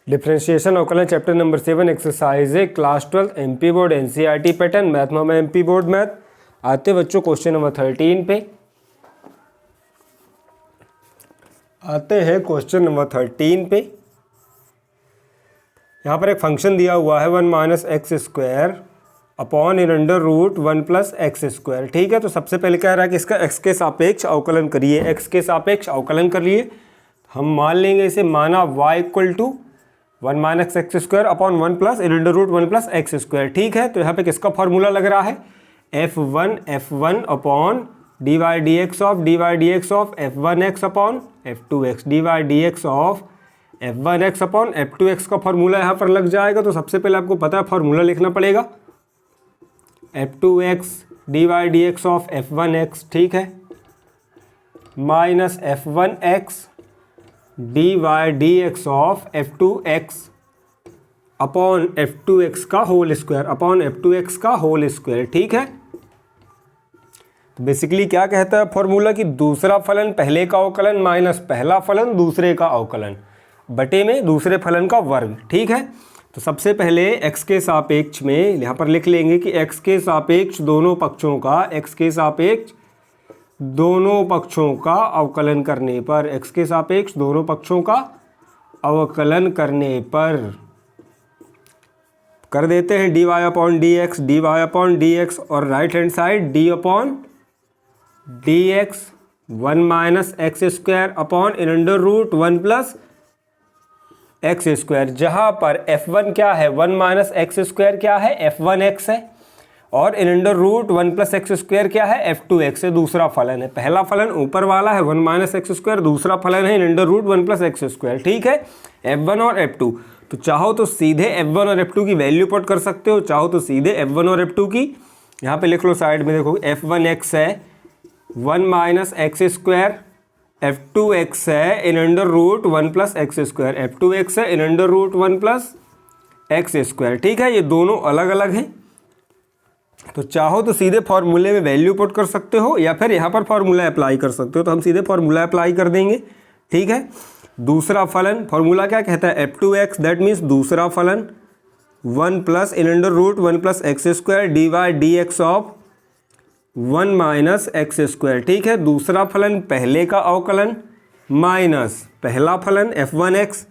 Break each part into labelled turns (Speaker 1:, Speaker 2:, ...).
Speaker 1: Differentiation अवकलन chapter number 7 exercise है class 12 MP board NCERT pattern math में MP board math. आते बच्चों क्वेश्चन नंबर 13 पे आते हैं। क्वेश्चन नंबर 13 पे यहाँ पर एक फंक्शन दिया हुआ है 1 minus x square upon in under root 1 plus x square. ठीक है, तो सबसे पहले कह रहा है कि इसका एक्स के सापेक्ष अवकलन करिए। एक्स के सापेक्ष अवकलन कर लिए, हम मान लेंगे इसे, माना y equal to 1 minus x square upon 1 plus in under root 1 plus x square. ठीक है, तो यहाँ पे किसका फॉर्मूला लग रहा है, f1 upon dy dx of f1x upon f2x dy dx of f1x upon f2x का फॉर्मूला यहाँ पर लग जाएगा। तो सबसे पहले आपको पता है फॉर्मूला लिखना पड़ेगा, f2x dy dx of f1x, ठीक है, minus f1x dy dx of f2x upon f2x का होल स्क्वायर अपॉन f2x का होल स्क्वायर। ठीक है, तो बेसिकली क्या कहता है फॉर्मूला कि दूसरा फलन पहले का अवकलन माइनस पहला फलन दूसरे का अवकलन बटे में दूसरे फलन का वर्ग। ठीक है, तो सबसे पहले x के सापेक्ष में यहाँ पर लिख लेंगे कि x के सापेक्ष दोनों पक्षों का, x के सापेक्ष दोनों पक्षों का अवकलन करने पर, x के सापेक्ष दोनों पक्षों का अवकलन करने पर कर देते हैं dy अपॉन डी एक्स और right hand side d upon dx 1 minus x square upon in under root 1 plus x square, जहाँ पर f1 क्या है, 1 माइनस एक्स स्क्वायर क्या है, f1x है, और in under root 1 plus x square क्या है, f2x है, दूसरा फलन है। पहला फलन ऊपर वाला है 1 माइनस एक्स स्क्वायर, दूसरा फलन है in under root 1 plus x square. ठीक है, f1 और f2, तो चाहो तो सीधे f1 और f2 की वैल्यू पुट कर सकते हो, चाहो तो सीधे f1 और f2 की यहाँ पे लिख लो, साइड में देखो f1x है 1 माइनस एक्स स्क्वायर, f2x है in under root 1 plus x square, f2x है in under root 1 plus x square. ठीक है, ये दोनों अलग अलग हैं, तो चाहो तो सीधे फॉर्मूले में वैल्यू पुट कर सकते हो या फिर यहाँ पर फॉर्मूला अप्लाई कर सकते हो, तो हम सीधे फॉर्मूला अप्लाई कर देंगे। ठीक है, दूसरा फलन फॉर्मूला क्या कहता है, f2x, दैट मीन्स दूसरा फलन 1 plus in under root 1 plus x square dy dx of 1 minus x square. ठीक है, दूसरा फलन पहले का अवकलन माइनस पहला फलन f1x,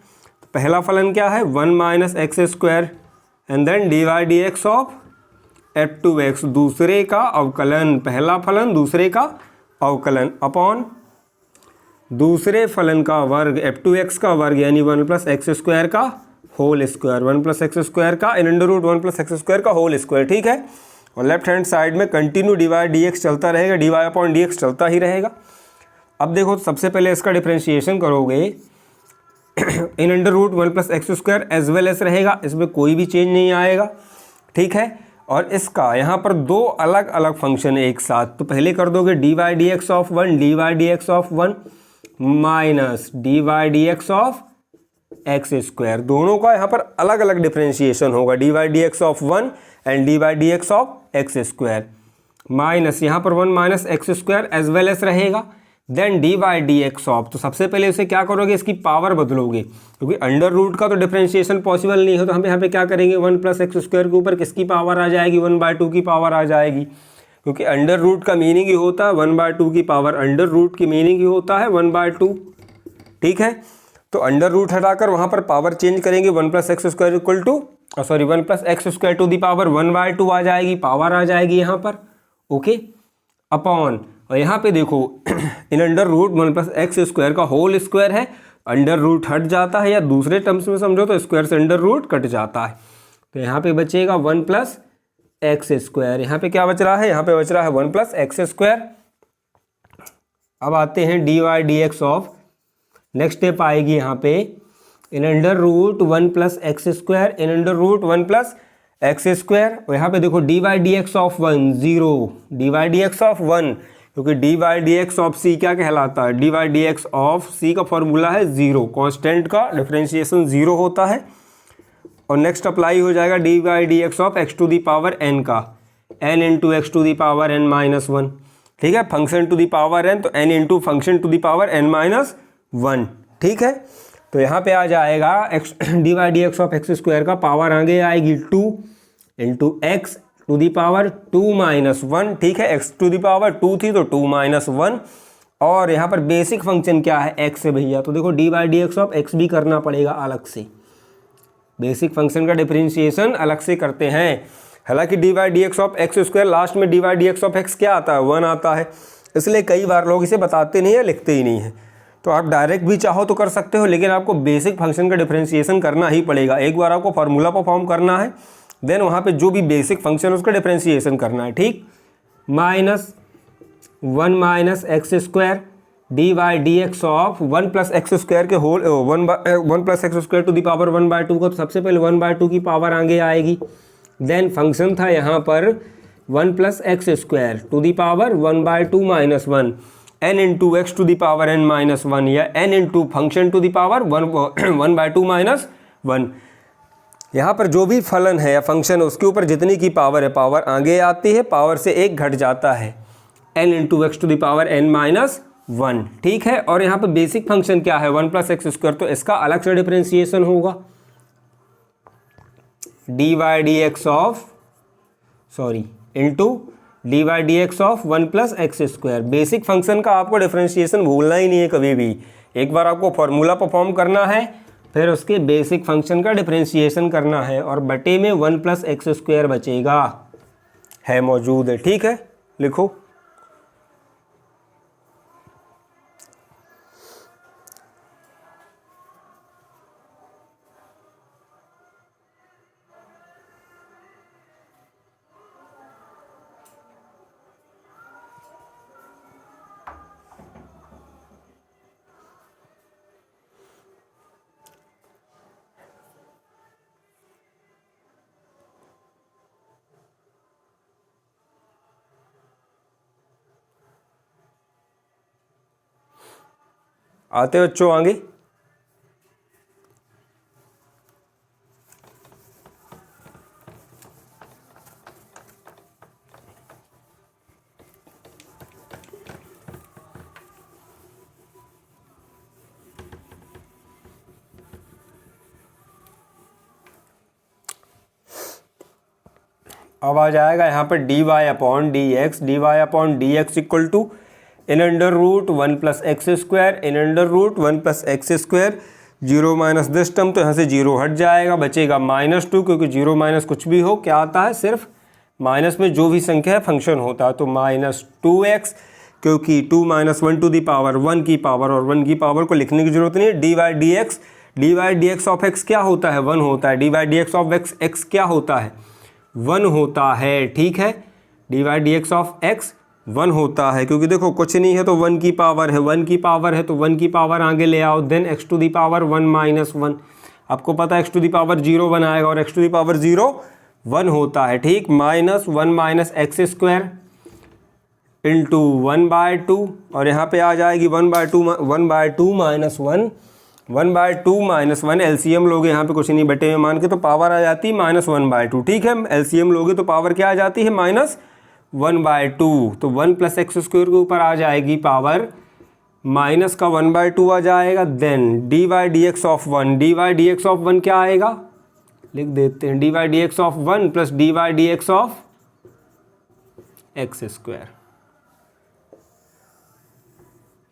Speaker 1: पहला फलन क्या है 1 minus x square and then dy dx of f2x, दूसरे का अवकलन, पहला फलन दूसरे का अवकलन अपॉन दूसरे फलन का वर्ग f2x का वर्ग यानी 1 प्लस एक्स स्क्वायर का whole square, 1 plus x square का in under root 1 plus x square का होल स्क्वायर। ठीक है, और लेफ्ट हैंड साइड में कंटिन्यू dy dx चलता रहेगा, dy अपॉन dx चलता ही रहेगा। अब देखो सबसे पहले इसका डिफरेंशिएशन करोगे in under root 1 plus x square as well as रहेगा, इसमें कोई भी चेंज नहीं आएगा। ठीक है, और इसका यहाँ पर दो अलग अलग फंक्शन है एक साथ, तो पहले कर दोगे dy dx of 1 dy dx of 1 minus dy dx of x square, दोनों का यहाँ पर अलग अलग डिफरेंशिएशन होगा, dy dx of 1 and dy dx of x square minus यहाँ पर 1 minus x square as well as रहेगा, देन dy dx ऑफ, तो सबसे पहले इसे क्या करोगे, इसकी पावर बदलोगे, क्योंकि अंडर रूट का तो डिफरेंशिएशन पॉसिबल नहीं है, तो हम यहाँ पे क्या करेंगे 1 प्लस एक्स स्क्वायर के ऊपर किसकी पावर आ जाएगी, 1/2 की पावर आ जाएगी, क्योंकि अंडर रूट का मीनिंग ही होता है 1/2 की पावर, अंडर रूट की मीनिंग ही होता है 1/2। ठीक है, तो अंडर रूट हटाकर वहाँ पर पावर चेंज करेंगे, 1 plus x square equal to 1 plus x square to the power 1/2 आ जाएगी, पावर आ जाएगी यहाँ पर। ओके, अपॉन, और यहाँ पे देखो in under root 1 plus x square का होल स्क्वायर है, अंडर रूट हट जाता है, या दूसरे टर्म्स में समझो तो स्क्वायर से अंडर रूट कट जाता है, तो यहाँ पे बचेगा 1 प्लस एक्स स्क्वायर। यहाँ पे क्या बच रहा है, यहाँ पे बच रहा है 1 प्लस एक्स स्क्वायर। अब आते हैं dy dx of, next step आएगी यहाँ पे in under root 1 plus x square in under root 1 plus x square, और यहाँ पे देखो dy dx of 1 0, dy dx of 1, क्योंकि dy dx ऑफ c क्या कहलाता है, dy dx ऑफ c का फॉर्मूला है 0, कांस्टेंट का डिफरेंशिएशन 0 होता है। और नेक्स्ट अप्लाई हो जाएगा dy dx of x to the power n का, n into x to the power n minus 1। ठीक है, function to the power n, तो n into function to the power n minus 1। ठीक है, तो यहाँ पे आ जाएगा x d y d x of x square का पावर आगे आएगी 2 into x to the power 2 minus 1। ठीक है, एक्स टू दी पावर 2 थी तो 2 माइनस 1। और यहाँ पर बेसिक फंक्शन क्या है, एक्स है भैया, तो देखो d y d x of x भी करना पड़ेगा अलग से। बेसिक फंक्शन का डिफरेंशिएशन अलग से करते हैं। हालांकि d y d x of x square last में d y d x of x क्या आता है, 1 आता है, इसलिए कई बार लोग इसे बताते नहीं है, लिखते ही नहीं है। तो आप डायरेक्ट भी चाहो तो कर सकते हो, लेकिन आपको बेसिक फंक्शन का डिफरेंशिएशन करना ही पड़ेगा। एक बार आपको फार्मूला परफॉर्म करना है, देन वहाँ पे जो भी बेसिक फंक्शन है उसका डिफरेंशिएशन करना है। ठीक, minus 1 minus x square d y d x of 1 plus x square के whole 1 plus x square to the power 1/2 को तो सबसे पहले 1/2 की पावर आगे आएगी। देन फंक्शन था यहाँ पर 1 plus x square to the power 1/2 minus 1 n into x to the power n minus 1 या n into function to the power 1/2 minus 1। यहाँ पर जो भी फलन है या फंक्शन है उसके ऊपर जितनी की पावर है, पावर आगे आती है, पावर से एक घट जाता है, n into x to the power n minus 1। ठीक है, और यहाँ पर बेसिक फंक्शन क्या है, 1 प्लस एक्स स्क्वायर, तो इसका अलग से डिफरेंशिएशन होगा d y d x of into d y d x of 1 plus x square. Basic function का आपको डिफरेंशिएशन भूलना ही नहीं है कभी भी। एक बार आपको फॉर्मूला परफॉर्म करना है, फिर उसके बेसिक फंक्शन का डिफरेंशिएशन करना है, और बटे में 1 प्लस एक्स स्क्वायर बचेगा, है मौजूद है। ठीक है, लिखो। आते बच्चों आगे। अब आ जाएगा यहाँ पर d y upon d x equal to in under root 1 plus x square in under root 1 plus x square. 0 minus this term, तो यहाँ से 0 हट जाएगा, बचेगा -2, क्योंकि 0 माइनस कुछ भी हो क्या आता है, सिर्फ माइनस में जो भी संख्या है फंक्शन होता है, तो -2x, क्योंकि 2 माइनस 1 टू दी पावर 1 की पावर, और 1 की पावर को लिखने की जरूरत नहीं है। D y d x of x क्या होता है, 1 होता है। D y d x of x क्या होता है, 1 होता है। ठीक है, d y d x of x 1 होता है, क्योंकि देखो कुछ नहीं है तो 1 की पावर है, 1 की पावर है तो 1 की पावर आगे ले आओ, then x to the power 1 minus 1। आपको पता है एक्स टू दी पावर 0 बनाएगा, और एक्स टू दी पावर 0 1 होता है। ठीक, -1 माइनस एक्स स्क्वायर इंटू 1/2, और यहाँ पे आ जाएगी 1/2 माइनस 1, 1/2 माइनस 1। एलसीएम लोगे यहाँ पे कुछ नहीं, बटे में मान के तो पावर आ जाती है -1/2। ठीक है, एलसीएम लोगे तो पावर क्या आ जाती है, -1/2। तो 1 प्लस एक्स स्क्वायर के ऊपर आ जाएगी पावर, माइनस का 1/2 आ जाएगा। Then d y d x of 1 क्या आएगा, लिख देते हैं, d y d x of 1 plus d y d x of x square.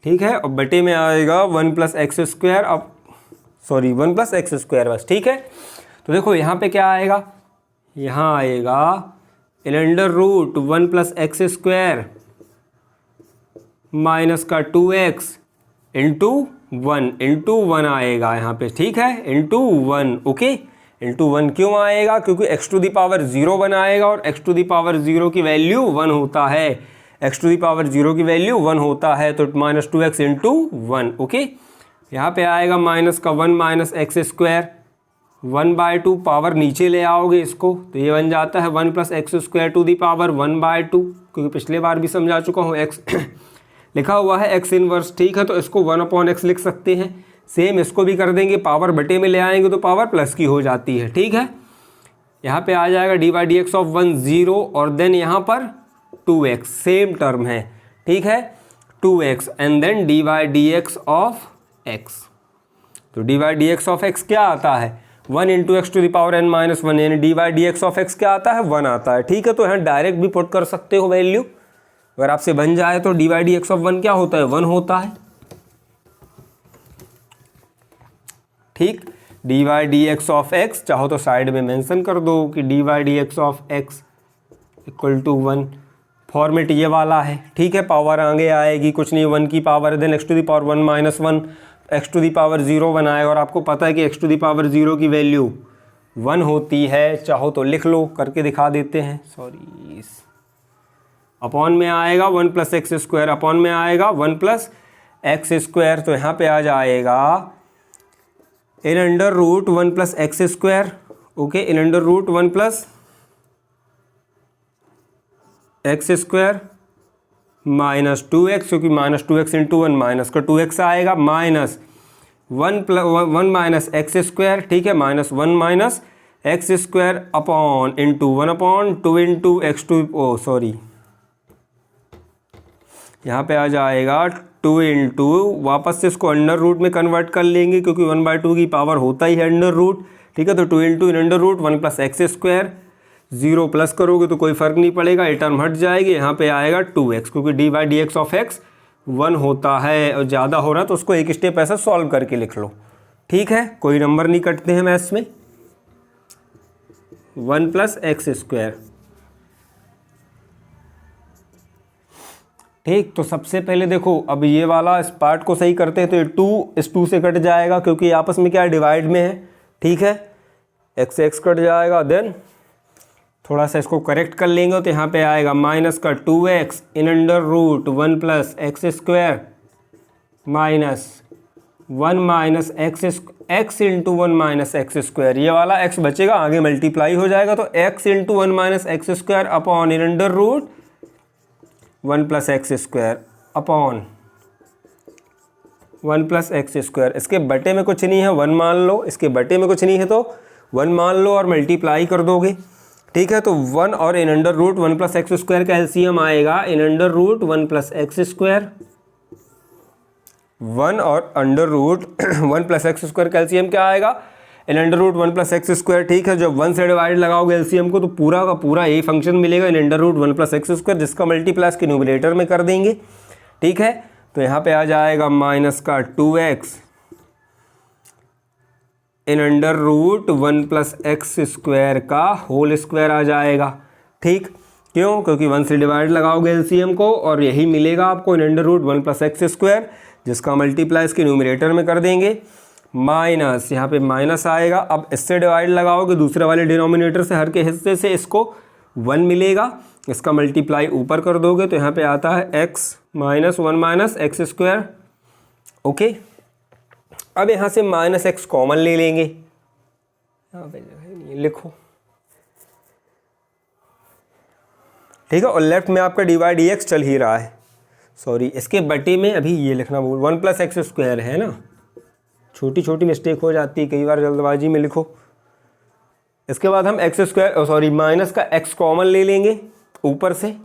Speaker 1: ठीक है, और बटे में आएगा 1 प्लस एक्स स्क्वायर, अब 1 प्लस एक्स स्क्वायर बस। ठीक है, तो देखो यहाँ पे क्या आएगा, यहाँ आएगा in under root 1 plus x square minus का 2x इंटू 1 आएगा यहाँ पे। ठीक है, इंटू 1। ओके, इंटू 1 क्यों आएगा, क्योंकि x टू दी पावर 0 बनाएगा, और x टू दी पावर 0 की वैल्यू 1 होता है, x टू दी पावर 0 की वैल्यू 1 होता है, तो -2x इंटू 1। ओके, यहाँ पे आएगा माइनस का 1 माइनस एक्स स्क्वायर 1/2, पावर नीचे ले आओगे इसको तो ये बन जाता है 1 plus x square to the power 1/2, क्योंकि पिछले बार भी समझा चुका हूँ, x लिखा हुआ है x इनवर्स। ठीक है, तो इसको 1/x लिख सकते हैं। सेम इसको भी कर देंगे, पावर बटे में ले आएंगे तो पावर प्लस की हो जाती है। ठीक है, यहाँ पे आ जाएगा d y d x of 1 0, और देन यहाँ पर 2x, सेम टर्म है। ठीक है, 2x and then d y d x of x। तो d y d x of x क्या आता है 1 into x to the power n minus one, यानी d y d x of x क्या आता है 1 आता है। ठीक है, तो यहाँ डायरेक्ट भी पुट कर सकते हो वैल्यू, अगर आपसे बन जाए तो d y d x of 1 क्या होता है 1 होता है। ठीक, d y d x of x चाहो तो साइड में मेंशन कर दो कि d y d x of x equal to 1, format ये वाला है। ठीक है, पावर आगे आएगी कुछ नहीं 1 की power, then x to the power 1 minus 1, x to the power 0 बनाए, और आपको पता है कि एक्स टू दी पावर 0 की वैल्यू 1 होती है। चाहो तो लिख लो, करके दिखा देते हैं, सॉरी, अपॉन में आएगा 1 प्लस एक्स स्क्वायर, अपॉन में आएगा 1 प्लस एक्स स्क्वायर, तो यहाँ पे आ जाएगा in under root 1 plus x square, okay, in under root 1 plus x square minus 2x, क्योंकि माइनस 2x इंटू 1 माइनस का 2x आएगा, माइनस 1 माइनस एक्स स्क्वायर, ठीक है, minus 1 minus x square upon into 1 upon 2 into x to, oh sorry, यहाँ पे आ जाएगा 2 into, वापस से इसको अंडर रूट में कन्वर्ट कर लेंगे क्योंकि 1/2 की पावर होता ही है अंडर रूट। ठीक है, तो 2 into in under root 1 plus x square, 0 plus करोगे तो कोई फ़र्क नहीं पड़ेगा, ये टर्म हट जाएगी, यहाँ पे आएगा 2x, क्योंकि d y d x of x 1 होता है और ज़्यादा हो रहा है तो उसको एक स्टेप ऐसा सॉल्व करके लिख लो। ठीक है, कोई नंबर नहीं कटते हैं मैथ्स में। 1 प्लस एक्स स्क्वायर, ठीक, तो सबसे पहले देखो अब ये वाला इस पार्ट को सही करते हैं तो ये 2 इस 2 से कट जाएगा क्योंकि आपस में क्या डिवाइड में है। ठीक है, x से x कट जाएगा, देन थोड़ा सा इसको करेक्ट कर लेंगे तो यहाँ पे आएगा माइनस का 2x in under root 1 plus x square minus 1 minus x into 1 minus x square, ये वाला x बचेगा, आगे मल्टीप्लाई हो जाएगा तो x into 1 minus x square upon in under root 1 plus x square upon 1 plus x square. इसके बटे में कुछ नहीं है 1 मान लो, इसके बटे में कुछ नहीं है तो 1 मान लो और मल्टीप्लाई कर दोगे। ठीक है, तो 1 और in under root 1 plus x square का एलसीएम आएगा in under root 1 plus x square, 1 और under root 1 plus x square का एलसीएम क्या आएगा in under root 1 plus x square. ठीक है, जब 1 से डिवाइड लगाओगे एलसीएम को तो पूरा का पूरा यही फंक्शन मिलेगा in under root 1 plus x square, जिसका मल्टीप्लस के न्यूमरेटर में कर देंगे। ठीक है, तो यहाँ पे आ जाएगा माइनस का 2x in under root 1 plus x square का होल स्क्वायर आ जाएगा। ठीक, क्यों, क्योंकि 1 से डिवाइड लगाओगे एलसीएम को और यही मिलेगा आपको in under root 1 plus x square, जिसका मल्टीप्लाई इसके न्यूमरेटर में कर देंगे, माइनस यहाँ पे माइनस आएगा। अब इससे डिवाइड लगाओगे दूसरे वाले डिनोमिनेटर से, हर के हिस्से से इसको 1 मिलेगा, इसका मल्टीप्लाई ऊपर कर दोगे तो यहाँ पे आता है x minus 1 minus x square. Okay, अब यहाँ से माइनस एक्स कॉमन ले लेंगे, यहाँ पे लिखो। ठीक है, और लेफ्ट में आपका डी वाई डी एक्स चल ही रहा है, सॉरी इसके बटे में अभी ये लिखना भूल, 1 प्लस एक्स स्क्वायर है ना, छोटी छोटी मिस्टेक हो जाती है कई बार जल्दबाजी में लिखो। इसके बाद हम एक्स स्क्वायर सॉरी माइनस का एक्स कॉमन ले लेंगे ऊपर से,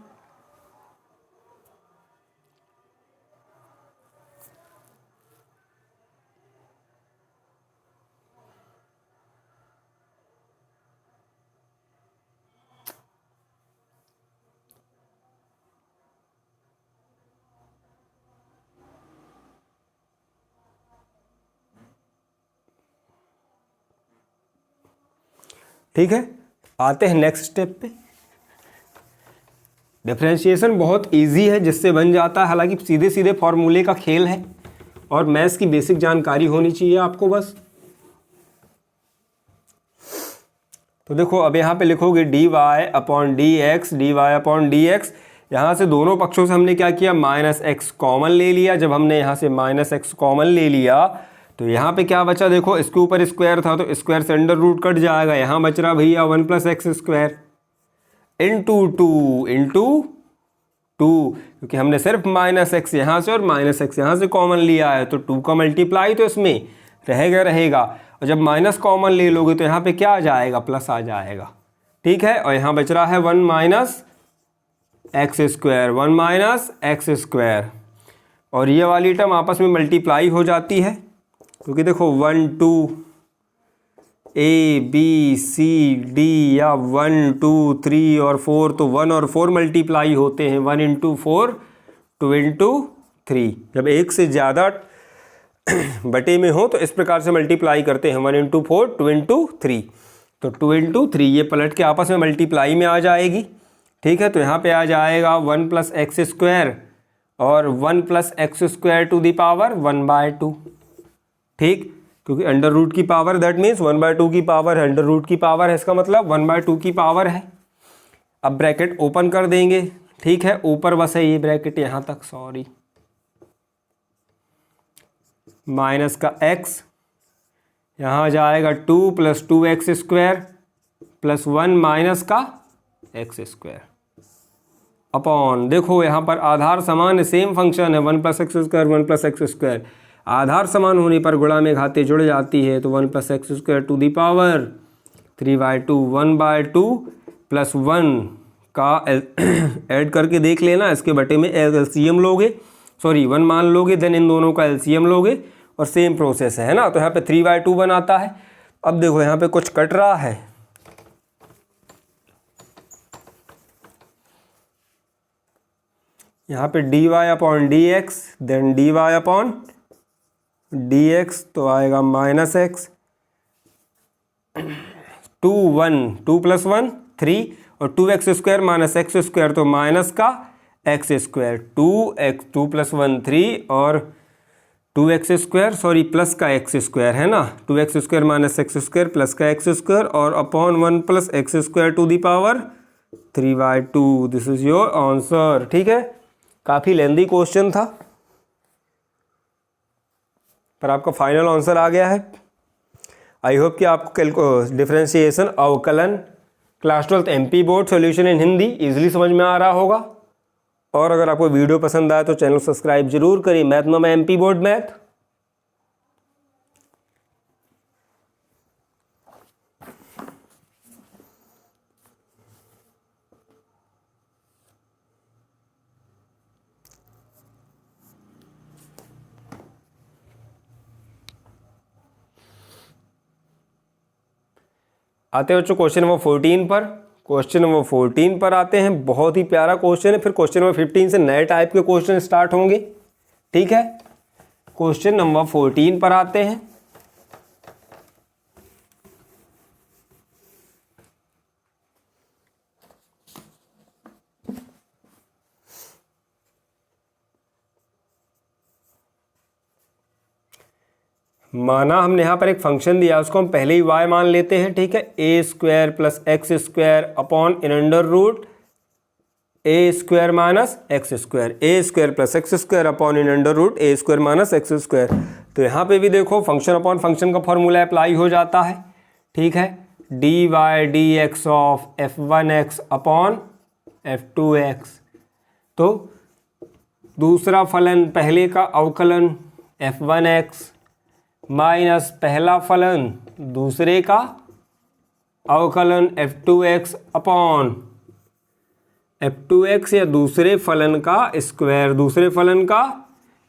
Speaker 1: ठीक है। आते हैं नेक्स्ट स्टेप पे। डिफरेंशिएशन बहुत इजी है, जिससे बन जाता है, हालांकि सीधे सीधे फॉर्मूले का खेल है और मैथ्स की बेसिक जानकारी होनी चाहिए आपको बस। तो देखो अब यहाँ पे लिखोगे d y upon d x, d y upon d x. यहाँ से दोनों पक्षों से हमने क्या किया, माइनस एक्स कॉमन ले लिया। जब हमने यहाँ से माइनस एक्स कॉमन ले लिया तो यहाँ पे क्या बचा, देखो इसके ऊपर स्क्वायर था तो स्क्वायर से अंडर रूट कट जाएगा, यहाँ बच रहा भैया 1 plus x square into two, क्योंकि हमने सिर्फ माइनस एक्स यहाँ से और माइनस एक्स यहाँ से कॉमन लिया है तो 2 का मल्टीप्लाई तो इसमें रहेगा। और जब माइनस कॉमन ले लोगे तो यहाँ पे क्या आ जाएगा, प्लस आ जाएगा। ठीक है, और यहाँ बच रहा है 1 minus x square, 1 minus x square, और ये वाली टर्म आपस में मल्टीप्लाई हो जाती है क्योंकि देखो 1 2 A B C D या 1 2 3 और 4, तो 1 और 4 मल्टीप्लाई होते हैं, 1 इंटू 4 2 इंटू 3। जब एक से ज़्यादा बटे में हो तो इस प्रकार से मल्टीप्लाई करते हैं, 1 इंटू 4 2 इंटू 3। तो 2 इंटू 3 ये पलट के आपस में मल्टीप्लाई में आ जाएगी। ठीक है, तो यहाँ पे आ जाएगा 1 प्लस एक्स स्क्वायर और 1 plus x square to the power 1/2। ठीक, क्योंकि अंडर रूट की पावर दैट मीन्स 1/2 की पावर है, अंडर रूट की पावर है, इसका मतलब 1/2 की पावर है। अब ब्रैकेट ओपन कर देंगे। ठीक है, ऊपर बस है ये ब्रैकेट यहाँ तक, सॉरी, माइनस का x, यहाँ आ जाएगा 2 plus 2x square plus 1 minus का x स्क्वायर अपॉन, देखो यहाँ पर आधार समान सेम फंक्शन है, 1 plus x square 1 plus x square, आधार समान होने पर गुणा में घाते जुड़ जाती है, तो 1 plus x square to the power 3/2 1/2 plus 1 का ऐड करके देख लेना, इसके बटे में एलसीएम लोगे, सॉरी 1 मान लोगे, देन इन दोनों का एलसीएम लोगे और सेम प्रोसेस है ना। तो यहाँ पे 3/2 बनाता है। अब देखो यहाँ पे कुछ कट रहा है, यहाँ पे dy upon d x, then dy upon d x, तो आएगा माइनस एक्स, 2 1 2 प्लस 1 3 और 2x square minus x square, तो माइनस का एक्स स्क्वायर, 2 प्लस 1 3 और 2x स्क्वायर, सॉरी प्लस का एक्स स्क्वायर है ना, 2x square minus x square plus का एक्स स्क्वायर और upon 1 plus x square to the power 3/2। This is your answer. ठीक है, काफ़ी लेंदी क्वेश्चन था पर आपका फाइनल आंसर आ गया है। आई होप कि आपको डिफरेंशिएशन अवकलन class 12th MP board solution in Hindi easily समझ में आ रहा होगा। और अगर आपको वीडियो पसंद आए तो चैनल सब्सक्राइब जरूर करिए। मैथ में MP बोर्ड मैथ। आते हैं बच्चों क्वेश्चन नंबर 14 पर। क्वेश्चन नंबर 14 पर आते हैं, बहुत ही प्यारा क्वेश्चन है। फिर क्वेश्चन नंबर 15 से नए टाइप के क्वेश्चन स्टार्ट होंगे। ठीक है, क्वेश्चन नंबर 14 पर आते हैं। माना हमने यहाँ पर एक फंक्शन दिया, उसको हम पहले ही y मान लेते हैं। ठीक है, a square plus x square upon in under root a square minus x square, a square plus x square upon in under root a square minus x square. तो यहाँ पे भी देखो फंक्शन अपॉन फंक्शन का formula apply हो जाता है। ठीक है, d y d x of f1x upon f2x। तो दूसरा फलन पहले का अवकलन f1x माइनस पहला फलन दूसरे का अवकलन f2x अपॉन f2x या दूसरे फलन का स्क्वायर, दूसरे फलन का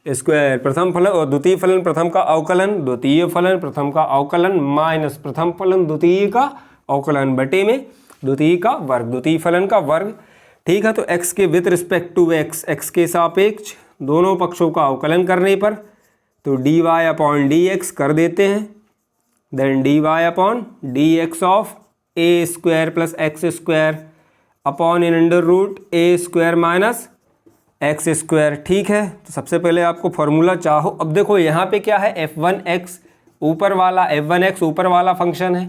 Speaker 1: स्क्वायर, प्रथम फलन और द्वितीय फलन प्रथम का अवकलन, द्वितीय फलन प्रथम का अवकलन माइनस प्रथम फलन द्वितीय का अवकलन बटे में द्वितीय का वर्ग, द्वितीय फलन का वर्ग। ठीक है, तो x के with respect to x, x के सापेक्ष दोनों पक्षों का अवकलन करने पर तो dy अपॉन डी एक्स कर देते हैं, then dy upon d x of a square plus x square upon in under root a square minus x square. ठीक है, तो सबसे पहले आपको फॉर्मूला चाहो। अब देखो यहाँ पे क्या है, f1x ऊपर वाला, f1x ऊपर वाला फंक्शन है,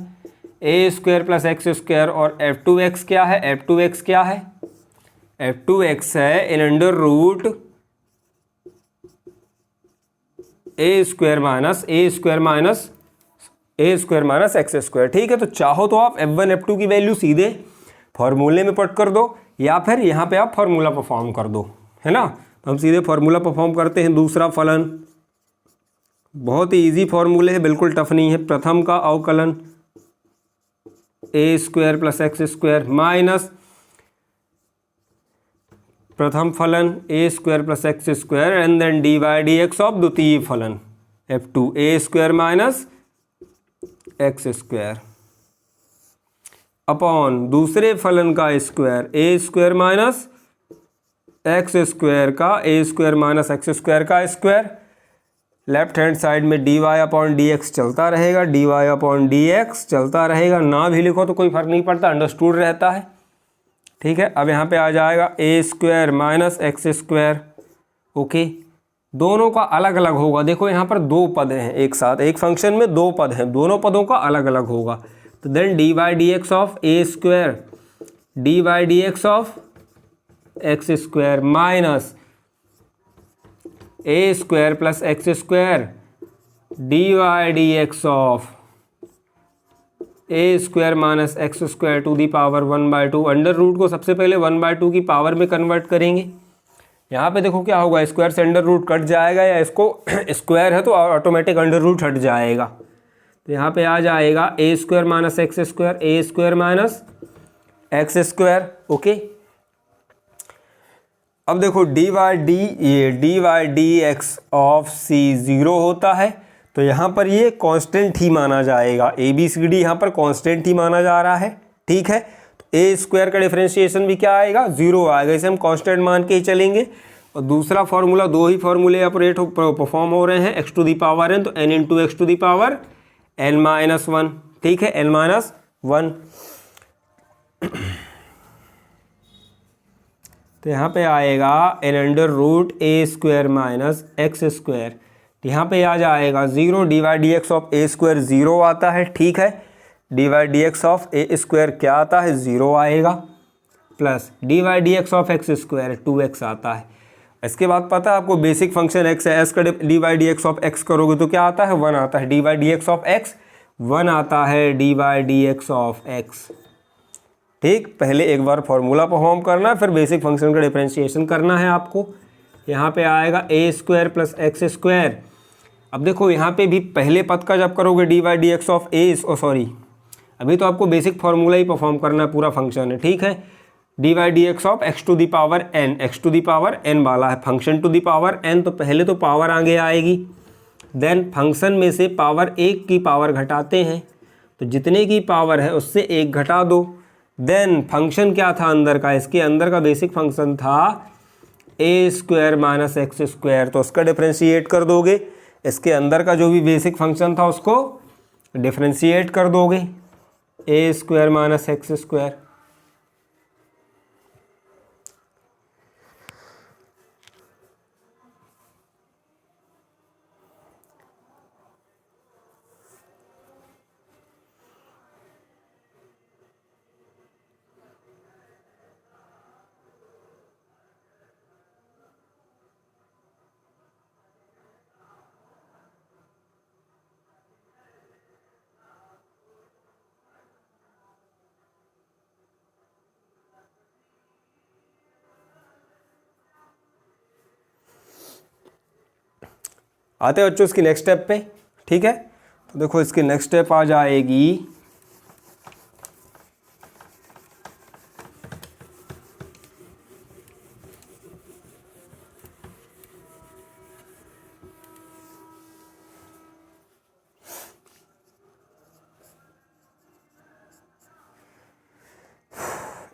Speaker 1: a square plus x square, और f2x क्या है, f2x क्या है, f2x है in under root a square minus x square. ठीक है, तो चाहो तो आप f1 f2 की वैल्यू सीधे फॉर्मूले में पुट कर दो या फिर यहाँ पे आप फॉर्मूला परफॉर्म कर दो, है ना। तो हम सीधे फॉर्मूला परफॉर्म करते हैं। दूसरा फलन बहुत ही इजी फॉर्मूले है, बिल्कुल टफ नहीं है। प्रथम का अवकलन a square plus x square minus प्रथम फलन a square plus x square and then d y d x of द्वितीय फलन F2 a square minus x square upon दूसरे फलन का square a square minus x square का a square minus x square का square. Left hand side में d y upon d x चलता रहेगा, d y upon d x चलता रहेगा, ना भी लिखो तो कोई फर्क नहीं पड़ता, अंडरस्टूड रहता है। ठीक है, अब यहाँ पे आ जाएगा a square minus x square. Okay, दोनों का अलग अलग होगा। देखो यहाँ पर दो पद हैं एक साथ, एक फंक्शन में दो पद हैं, दोनों पदों का अलग अलग होगा। तो then d y d x of a square d y d x of x square minus a square plus x square d y d x of a square minus x square to the power 1/2। Under root को सबसे पहले 1/2 की power में convert करेंगे। यहाँ पे देखो क्या होगा, स्क्वायर से अंडर रूट कट जाएगा, या इसको स्क्वायर है तो ऑटोमेटिक अंडर रूट हट जाएगा। तो यहाँ पे आ जाएगा a square minus x square a square minus x square. Okay, अब देखो d y d x of c 0 होता है, तो यहाँ पर ये कांस्टेंट ही माना जाएगा। ए बी सी डी यहाँ पर कांस्टेंट ही माना जा रहा है। ठीक है, तो ए स्क्वायर का डिफरेंशिएशन भी क्या आएगा, 0 आएगा, इसे हम कांस्टेंट मान के ही चलेंगे। और दूसरा फार्मूला, दो ही फार्मूले ऑपरेट परफॉर्म हो रहे हैं, x to the power n, तो n into x to the power n minus 1। ठीक है, एन माइनस 1। तो यहाँ पे आएगा in under root a square minus x square. यहाँ पे आ जाएगा 0, d y d x of a square 0 आता है। ठीक है, d y d x of a square क्या आता है, 0 आएगा, plus d y d x of x square 2x आता है। इसके बाद पता है आपको बेसिक फंक्शन एक्स है, एस का d y d x of x करोगे तो क्या आता है, 1 आता है। D y d x of x 1 आता है, d y d x of x. ठीक, पहले एक बार फॉर्मूला परफॉर्म करना, फिर बेसिक फंक्शन का डिफरेंशिएशन करना है आपको। यहाँ पे आएगा a square plus x square. अब देखो यहाँ पे भी पहले पद का जब करोगे d y d x of a, sorry अभी तो आपको बेसिक फार्मूला ही परफॉर्म करना है, पूरा फंक्शन है। ठीक है, d y d x of x to the power n, x to the power n वाला है, function to the power n, तो पहले तो पावर आगे आएगी, देन फंक्शन में से पावर 1 की पावर घटाते हैं, तो जितने की पावर है उससे 1 घटा दो। देन फंक्शन क्या था अंदर का, इसके अंदर का बेसिक फंक्शन था ए स्क्वायर माइनस एक्स स्क्वायर, तो उसका डिफरेंशिएट कर दोगे। इसके अंदर का जो भी बेसिक फंक्शन था उसको डिफरेंशिएट कर दोगे, ए स्क्वायर माइनस एक्स स्क्वायर। आते हैं बच्चों इसकी नेक्स्ट स्टेप पे। ठीक है, तो देखो इसकी नेक्स्ट स्टेप आ जाएगी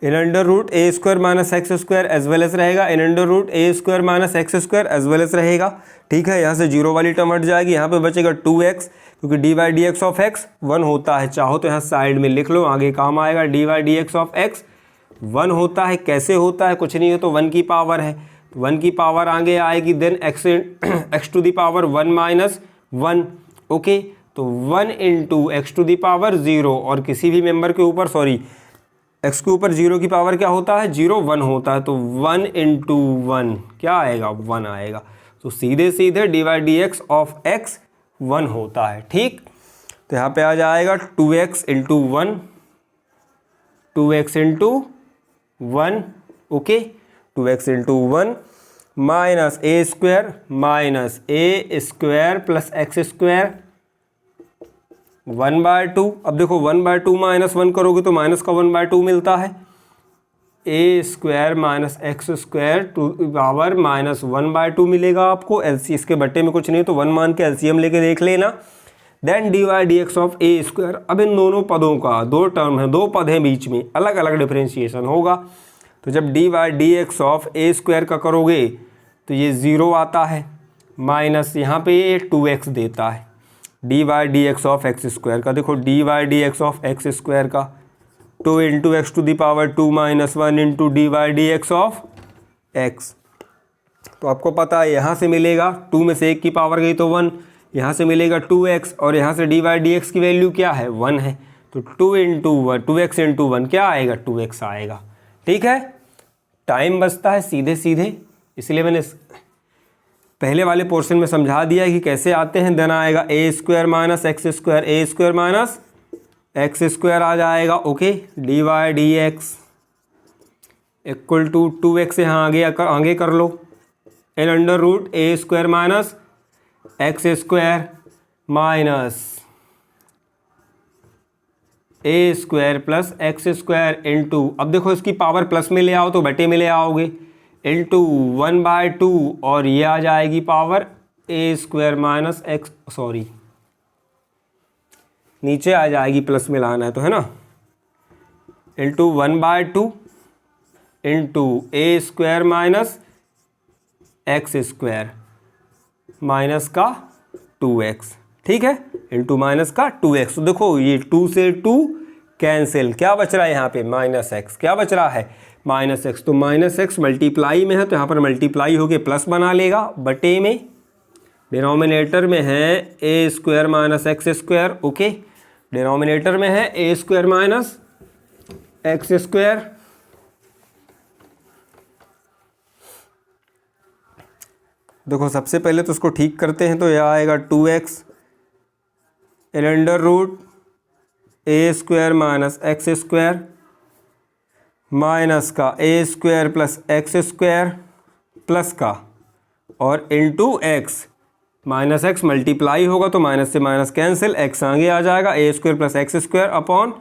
Speaker 1: in under root a square minus x square as well as रहेगा, in under root a square minus x square as well as रहेगा। ठीक है, यहाँ से 0 वाली टर्म हट जाएगी, यहाँ पे बचेगा 2x, क्योंकि d y d x of x 1 होता है। चाहो तो यहाँ साइड में लिख लो, आगे काम आएगा। D y d x of x 1 होता है, कैसे होता है, कुछ नहीं है, तो 1 की पावर है, 1 की पावर आगे आएगी, then x to the power 1 minus 1। Okay, तो 1 into x to the power 0, और किसी भी मेंबर के ऊपर, सॉरी x के ऊपर 0 की पावर क्या होता है, 0 1 होता है, तो 1 इंटू 1 क्या आएगा, 1 आएगा। तो सीधे सीधे d y d x of x 1 होता है। ठीक, तो यहाँ पे आ जाएगा 2x into 1, 2x into 1। Okay, 2x into 1 minus a square minus a square plus x square 1/2। अब देखो 1/2 माइनस 1 करोगे तो माइनस का 1/2 मिलता है, a square minus x square to power minus 1/2 मिलेगा आपको। एलसी इसके बट्टे में कुछ नहीं तो 1 मान के एलसीएम लेके देख लेना। Then d y d x of a square. अब इन दोनों पदों का, दो टर्म है, दो पद हैं बीच में, अलग अलग डिफरेंशिएशन होगा। तो जब d y d x of a square का करोगे तो ये 0 आता है, माइनस यहाँ पे ये 2x देता है। D y d x of x square का देखो, d y d x of x square का 2 into x to the power 2 minus 1 into d y d x of x. तो आपको पता है यहाँ से मिलेगा 2 में से 1 की पावर गई तो 1, यहाँ से मिलेगा 2x और यहाँ से डी वाई डी एक्स की वैल्यू क्या है 1 है। तो 2 इंटू 1 2x इंटू 1 क्या आएगा 2x आएगा। ठीक है, टाइम बचता है सीधे सीधे, इसलिए मैंने पहले वाले पोर्शन में समझा दिया कि कैसे आते हैं। देन आएगा a square minus x square, a square minus x square आ जाएगा। Okay, d y d x equal to 2x यहाँ आगे कर लो, in under root a square minus x square minus a square plus x square into, अब देखो इसकी power plus में ले आओ तो बटे में ले आओगे, इंटू 1/2 और ये आ जाएगी पावर ए स्क्वायर माइनस एक्स, सॉरी नीचे आ जाएगी, प्लस में लाना है तो है ना, into 1/2 into a square minus x square minus का 2x। ठीक है, इंटू माइनस का 2x। तो देखो ये 2 से 2 कैंसिल, क्या बच रहा है यहाँ पे माइनस एक्स, क्या बच रहा है माइनस एक्स। तो माइनस एक्स मल्टीप्लाई में है तो यहाँ पर मल्टीप्लाई होके प्लस बना लेगा, बटे में डिनोमिनेटर में है a square minus x square. Okay, denominator में है a square minus x square. देखो सबसे पहले तो उसको ठीक करते हैं, तो यह आएगा 2x in under root a square minus x square minus का a square plus x square plus का और into x, minus x multiply होगा तो माइनस से माइनस कैंसिल, एक्स आगे आ जाएगा, a square plus x square upon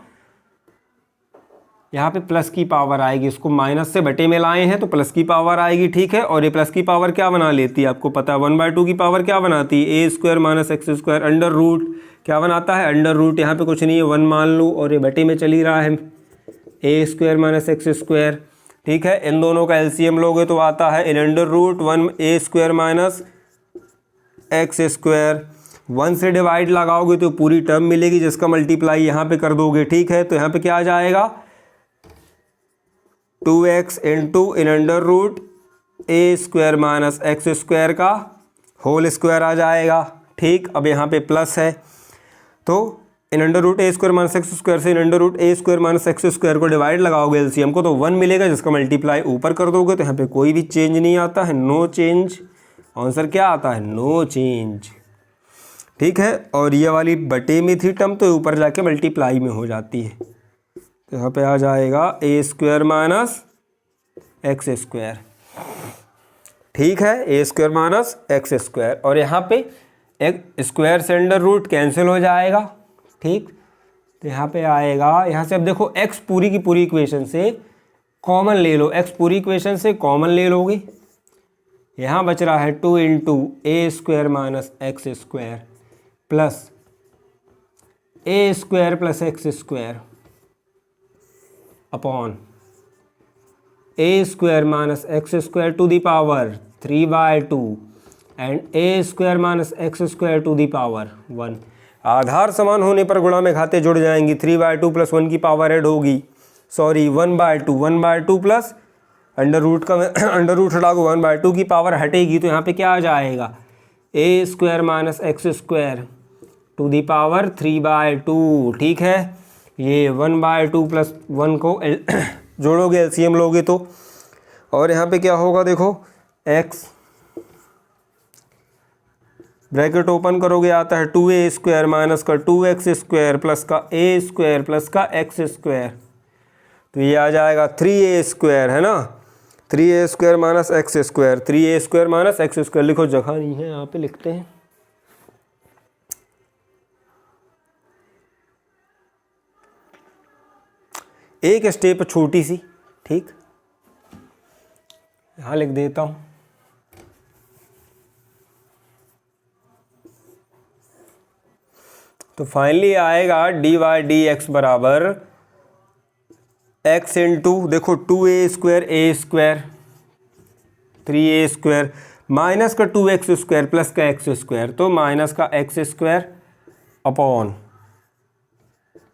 Speaker 1: यहाँ पे प्लस की पावर आएगी, इसको माइनस से बटे में लाए हैं तो प्लस की पावर आएगी। ठीक है, और ये प्लस की पावर क्या बना लेती है आपको पता है, 1/2 की पावर क्या बनाती है a square minus x square, under root क्या बनाता है अंडर रूट, यहाँ पे कुछ नहीं है 1 मान लो और ये बटे में चली रहा है a square minus x square. ठीक है, इन दोनों का एलसीएम लोगे तो आता है in under root 1 a square minus x square. 1 से डिवाइड लगाओगे तो पूरी टर्म मिलेगी जिसका मल्टीप्लाई यहाँ पे कर दोगे। ठीक है, तो यहाँ पे क्या आ जाएगा 2x into in under root a square minus x square का होल स्क्वायर आ जाएगा। ठीक, अब यहाँ पे प्लस है तो in under root a square minus x square से in under root a square minus x square को डिवाइड लगाओगे एलसीएम को तो 1 मिलेगा, जिसका मल्टीप्लाई ऊपर कर दोगे तो यहाँ पे कोई भी चेंज नहीं आता है, नो चेंज। आंसर क्या आता है नो चेंज। ठीक है, और ये वाली बटे में थी टर्म तो ऊपर जाके मल्टीप्लाई में हो जाती है, तो यहाँ पे आ जाएगा a square minus x square. ठीक है, a square minus x square, और यहाँ पे एक स्क्वायर से अंडर रूट कैंसिल हो जाएगा। ठीक, तो यहाँ पे आएगा, यहाँ से अब देखो एक्स पूरी की पूरी इक्वेशन से कॉमन ले लो, एक्स पूरी इक्वेशन से कॉमन ले लोगे, यहाँ बच रहा है 2 into a square minus x square plus a square plus x square upon a square minus x square to the power 3/2 and a square minus x square to the power 1। आधार समान होने पर गुणा में घाते जुड़ जाएंगी, 3/2 प्लस 1 की power add होगी, सॉरी 1/2 प्लस अंडर रूट का अंडर रूट हटाओ 1/2 की पावर हटेगी तो यहाँ पे क्या आ जाएगा a square minus x square to the power 3/2। ठीक है, ये 1/2 प्लस 1 को जोड़ोगे एलसीएम लोगे तो, और यहाँ पे क्या होगा देखो x ब्रैकेट ओपन करोगे आता है 2a स्क्वायर माइनस का 2x स्क्वायर प्लस का a स्क्वायर प्लस का x स्क्वायर, तो ये आ जाएगा 3a स्क्वायर है ना, 3a square minus x square, 3a square minus x square. लिखो, जगह नहीं है यहाँ पे, लिखते हैं एक स्टेप छोटी सी। ठीक, यहाँ लिख देता हूँ। तो फाइनली आएगा डी वाई डी एक्स बराबर एक्स इंटू, देखो 2a² 3a² माइनस का 2x² प्लस का x², तो माइनस का x² upon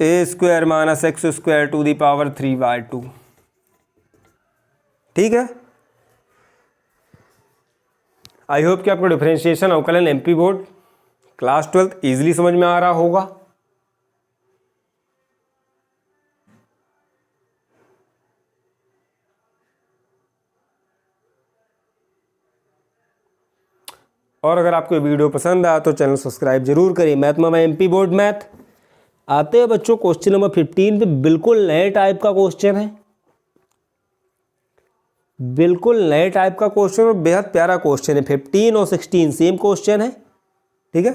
Speaker 1: a² minus x² to the power 3/2। ठीक है। आई होप कि आपको डिफरेंशिएशन अवकलन MP board class 12th easily समझ में आ रहा होगा। और अगर आपको वीडियो पसंद आया तो चैनल सब्सक्राइब जरूर करिए। मैथ में एमपी बोर्ड मैथ आते हैं बच्चों क्वेश्चन नंबर 15 पे। बिल्कुल नए टाइप का क्वेश्चन है, बिल्कुल नए टाइप का क्वेश्चन और बेहद प्यारा क्वेश्चन है। 15 और 16 सेम क्वेश्चन है। ठीक है।